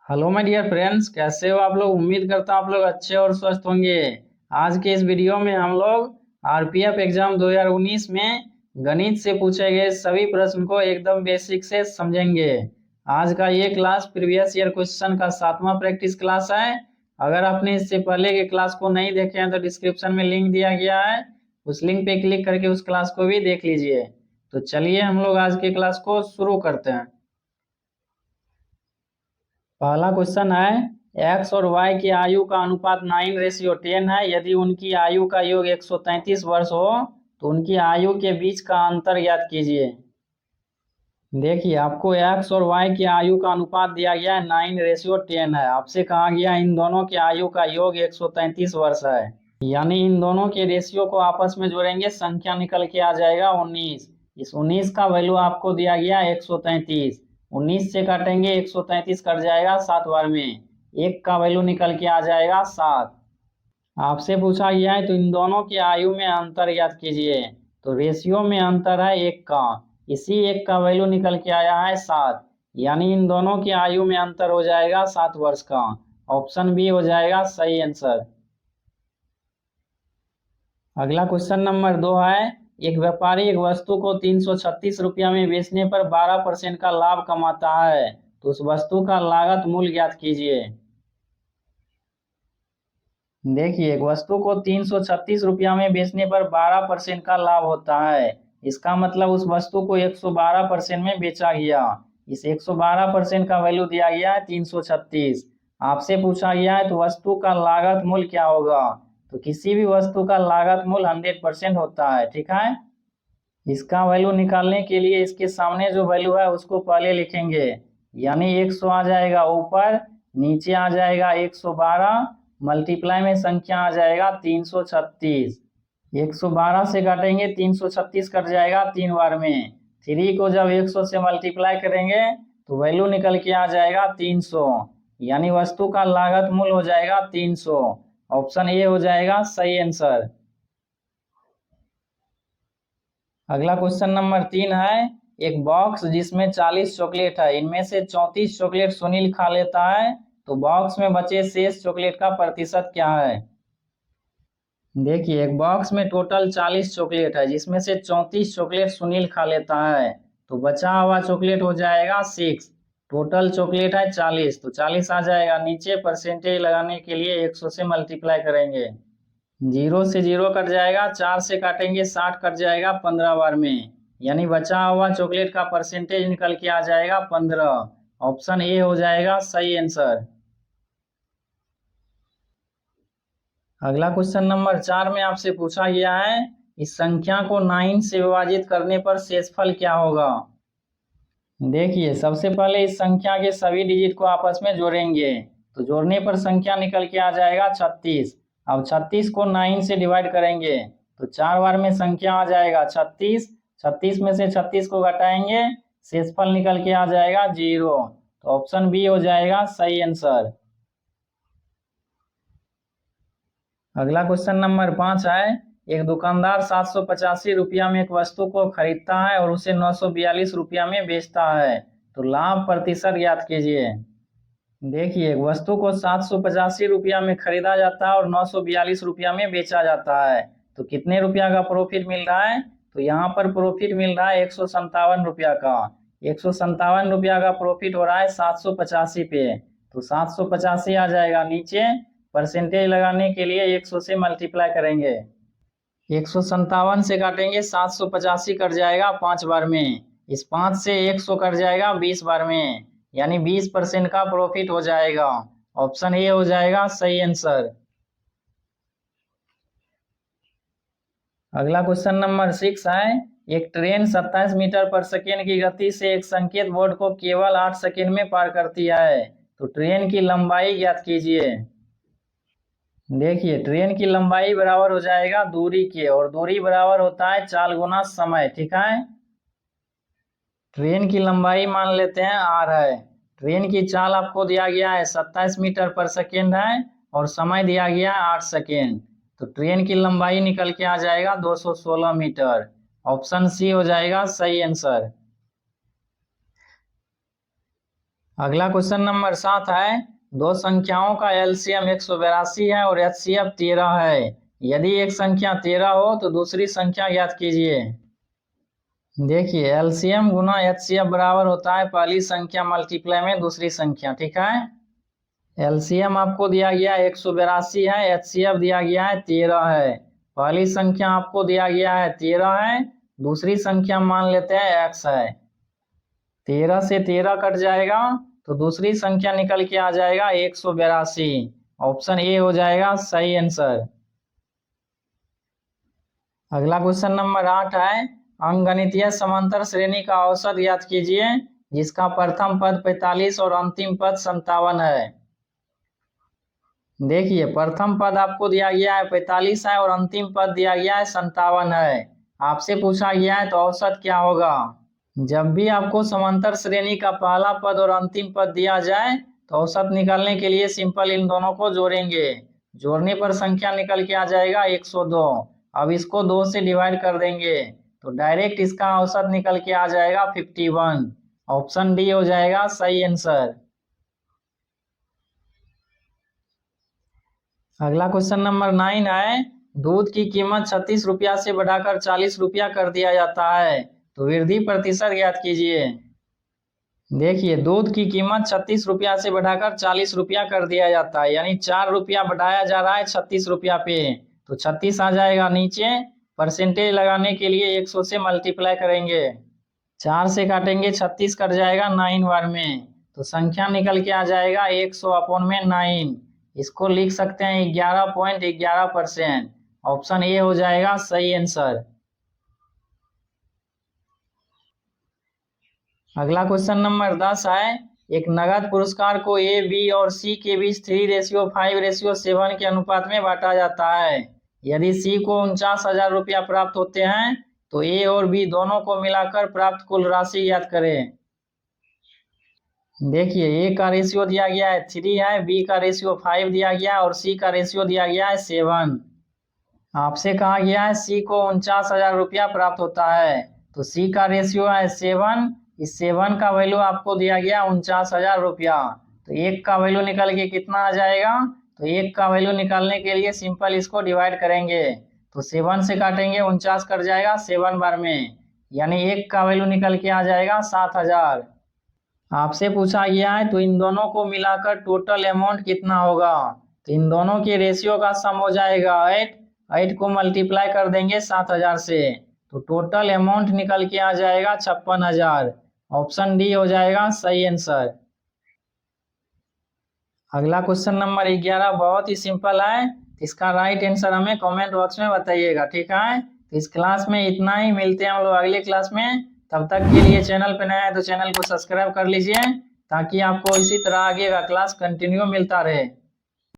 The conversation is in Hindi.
हेलो माय डियर फ्रेंड्स, कैसे हो आप लोग। उम्मीद करता हूं आप लोग अच्छे और स्वस्थ होंगे। आज के इस वीडियो में हम लोग आरपीएफ एग्जाम 2019 में गणित से पूछे गए सभी प्रश्न को एकदम बेसिक से समझेंगे। आज का ये क्लास प्रीवियस ईयर क्वेश्चन का 7वां प्रैक्टिस क्लास है। अगर आपने इससे पहले के क्लास को नहीं देखे हैं तो डिस्क्रिप्शन में लिंक दिया गया है, उस लिंक पे क्लिक करके उस क्लास को भी देख लीजिए। तो चलिए हम लोग आज के क्लास को शुरू करते हैं। पहला क्वेश्चन है, एक्स और वाई की आयु का अनुपात 9:10 है। यदि उनकी आयु का योग 133 वर्ष हो तो उनकी आयु के बीच का अंतर ज्ञात कीजिए। देखिए, आपको एक्स और वाई की आयु का अनुपात दिया गया है 9:10 है। आपसे कहा गया इन दोनों की आयु का योग 133 वर्ष है। यानी इन दोनों के रेशियो को आपस में जोड़ेंगे, संख्या निकल के आ जाएगा 19। इस 19 का वैल्यू आपको दिया गया 133। 19 से काटेंगे 133 कट जाएगा 7 बार में। एक का वैल्यू निकल के आ जाएगा 7। आपसे पूछा गया है तो इन दोनों की आयु में अंतर ज्ञात कीजिए। तो रेशियो में अंतर है 1 का। इसी 1 का वैल्यू निकल के आया है 7। यानी इन दोनों की आयु में अंतर हो जाएगा 7 वर्ष का। ऑप्शन बी हो जाएगा सही आंसर। अगला क्वेश्चन नंबर 2 है, एक व्यापारी एक वस्तु को 336 रुपया में बेचने पर 12% का लाभ कमाता है, तो उस वस्तु का लागत मूल्य ज्ञात कीजिए। देखिए, एक वस्तु को 336 रुपया में बेचने पर 12% का लाभ होता है। इसका मतलब उस वस्तु को 112% में बेचा गया। इस 112% का वैल्यू दिया गया है 336। आपसे पूछा गया है तो वस्तु का लागत मूल्य क्या होगा। तो किसी भी वस्तु का लागत मूल्य 100% होता है, ठीक है। इसका वैल्यू निकालने के लिए इसके सामने जो वैल्यू है उसको पहले लिखेंगे। यानी 100 आ जाएगा ऊपर, नीचे आ जाएगा 112, मल्टीप्लाई में संख्या आ जाएगा 336। 112 से काटेंगे 336 कट जाएगा 3 बार में। 3 को जब 100 से मल्टीप्लाई करेंगे तो वैल्यू निकल के आ जाएगा 300। यानी वस्तु का लागत मूल्य हो जाएगा 300। ऑप्शन ए हो जाएगा सही आंसर। अगला क्वेश्चन नंबर 3 है, एक बॉक्स जिसमें 40 चॉकलेट है, इनमें से 34 चॉकलेट सुनील खा लेता है, तो बॉक्स में बचे शेष चॉकलेट का प्रतिशत क्या है। देखिए, एक बॉक्स में टोटल 40 चॉकलेट है जिसमें से 34 चॉकलेट सुनील खा लेता है, तो बचा हुआ चॉकलेट हो जाएगा 6। टोटल चॉकलेट है 40, तो 40 आ जाएगा। नीचे परसेंटेज लगाने के लिए 100 से मल्टीप्लाई करेंगे। 0 से 0 कट जाएगा, 4 से काटेंगे 60 कट जाएगा 15 बार में। यानी बचा हुआ चॉकलेट का परसेंटेज निकल के आ जाएगा 15। ऑप्शन ए हो जाएगा सही आंसर। अगला क्वेश्चन नंबर 4 में आपसे पूछा गया है, इस संख्या को 9 से विभाजित करने पर शेषफल क्या होगा। देखिए, सबसे पहले इस संख्या के सभी डिजिट को आपस में जोड़ेंगे, तो जोड़ने पर संख्या निकल के आ जाएगा 36। अब 36 को 9 से डिवाइड करेंगे तो 4 बार में संख्या आ जाएगा 36। 36 में से 36 को घटाएंगे, शेषफल निकल के आ जाएगा 0। तो ऑप्शन बी हो जाएगा सही आंसर। अगला क्वेश्चन नंबर 5 है, एक दुकानदार 785 रुपया में एक वस्तु को खरीदता है और उसे 942 रुपया में बेचता है, तो लाभ प्रतिशत ज्ञात कीजिए। देखिए, एक वस्तु को 785 रुपया में खरीदा जाता है और 942 रुपया में बेचा जाता है, तो कितने रुपया का प्रॉफिट मिल रहा है। तो यहाँ पर प्रॉफिट मिल रहा है 157 रुपया का। 157 रुपया का प्रॉफिट हो रहा है 785 पे, तो 785 आ जाएगा। नीचे परसेंटेज लगाने के लिए 100 से मल्टीप्लाई करेंगे। 157 से काटेंगे 785 कट जाएगा 5 बार में। इस 5 से 100 कट जाएगा 20 बार में। यानी 20% का प्रॉफिट हो जाएगा। ऑप्शन ए हो जाएगा सही आंसर। अगला क्वेश्चन नंबर 6 है, एक ट्रेन 27 मीटर पर सेकेंड की गति से एक संकेत बोर्ड को केवल 8 सेकेंड में पार करती है, तो ट्रेन की लंबाई ज्ञात कीजिए। देखिए, ट्रेन की लंबाई बराबर हो जाएगा दूरी के, और दूरी बराबर होता है चाल गुना समय, ठीक है। ट्रेन की लंबाई मान लेते हैं r है। ट्रेन की चाल आपको दिया गया है 27 मीटर पर सेकेंड है, और समय दिया गया है 8 सेकेंड। तो ट्रेन की लंबाई निकल के आ जाएगा 216 मीटर। ऑप्शन सी हो जाएगा सही आंसर। अगला क्वेश्चन नंबर 7 है, दो संख्याओं का एलसीएम 182 है और एचसीएफ 13 है। यदि एक संख्या 13 हो तो दूसरी संख्या ज्ञात कीजिए। देखिए एलसीएम गुना एचसीएफ बराबर होता है पहली संख्या मल्टीप्लाई में दूसरी संख्या, ठीक है। एलसीएम आपको दिया गया है 182 है, एचसीएफ दिया गया है 13 है। पहली संख्या आपको दिया गया है 13 है, दूसरी संख्या मान लेते हैं एक्स है। 13 से 13 कट जाएगा तो दूसरी संख्या निकल के आ जाएगा 182। ऑप्शन ए हो जाएगा सही आंसर। अगला क्वेश्चन नंबर 8 है, अंकगणितीय समांतर श्रेणी का औसत ज्ञात कीजिए जिसका प्रथम पद 45 और अंतिम पद 57 है। देखिए प्रथम पद आपको दिया गया है 45 है और अंतिम पद दिया गया है 57 है। आपसे पूछा गया है तो औसत क्या होगा। जब भी आपको समांतर श्रेणी का पहला पद और अंतिम पद दिया जाए तो औसत निकालने के लिए सिंपल इन दोनों को जोड़ेंगे। जोड़ने पर संख्या निकल के आ जाएगा 102। अब इसको 2 से डिवाइड कर देंगे तो डायरेक्ट इसका औसत निकल के आ जाएगा 51। ऑप्शन डी हो जाएगा सही आंसर। अगला क्वेश्चन नंबर 9 है, दूध की कीमत 36 रुपया से बढ़ाकर 40 रुपया कर दिया जाता है तो वृद्धि प्रतिशत ज्ञात कीजिए। देखिए दूध की कीमत 36 रुपया से बढ़ाकर 40 रुपया कर दिया जाता है, यानी 4 रुपया बढ़ाया जा रहा है 36 रुपया पे, तो 36 आ जाएगा नीचे। परसेंटेज लगाने के लिए 100 से मल्टीप्लाई करेंगे, 4 से काटेंगे 36 कट जाएगा 9 बार में, तो संख्या निकल के आ जाएगा 100/9। इसको लिख सकते हैं 11.11%। ऑप्शन ए हो जाएगा सही आंसर। अगला क्वेश्चन नंबर 10 है, एक नगद पुरस्कार को ए बी और सी के बीच 3:5:7 के अनुपात में बांटा जाता है। यदि सी को 49,000 रुपया प्राप्त होते हैं तो ए और बी दोनों को मिलाकर प्राप्त कुल राशि ज्ञात करें। देखिए ए का रेशियो दिया गया है 3 है, बी का रेशियो 5 दिया गया है और सी का रेशियो दिया गया है 7। आपसे कहा गया है सी को 49,000 रुपया प्राप्त होता है तो सी का रेशियो है 7। इस 7 का वैल्यू आपको दिया गया 49,000 रुपया, तो एक का वैल्यू निकल के कितना आ जाएगा। तो एक का वैल्यू निकालने के लिए सिंपल इसको डिवाइड करेंगे, तो 7 से काटेंगे 49 कट जाएगा 7 बार में, यानी एक का वैल्यू निकल के आ जाएगा 7,000। आपसे पूछा गया है तो इन दोनों को मिलाकर टोटल अमाउंट कितना होगा। तो इन दोनों के रेशियो का सम हो जाएगा 8 को मल्टीप्लाई कर देंगे 7,000 से, तो टोटल अमाउंट निकल के आ जाएगा 56,000। ऑप्शन डी हो जाएगा सही आंसर। अगला क्वेश्चन नंबर 11 बहुत ही सिंपल है, इसका राइट आंसर हमें कमेंट बॉक्स में बताइएगा, ठीक है। तो इस क्लास में इतना ही, मिलते हैं हम लोग अगले क्लास में। तब तक के लिए चैनल पे नया है तो चैनल को सब्सक्राइब कर लीजिए ताकि आपको इसी तरह आगे का क्लास कंटिन्यू मिलता रहे।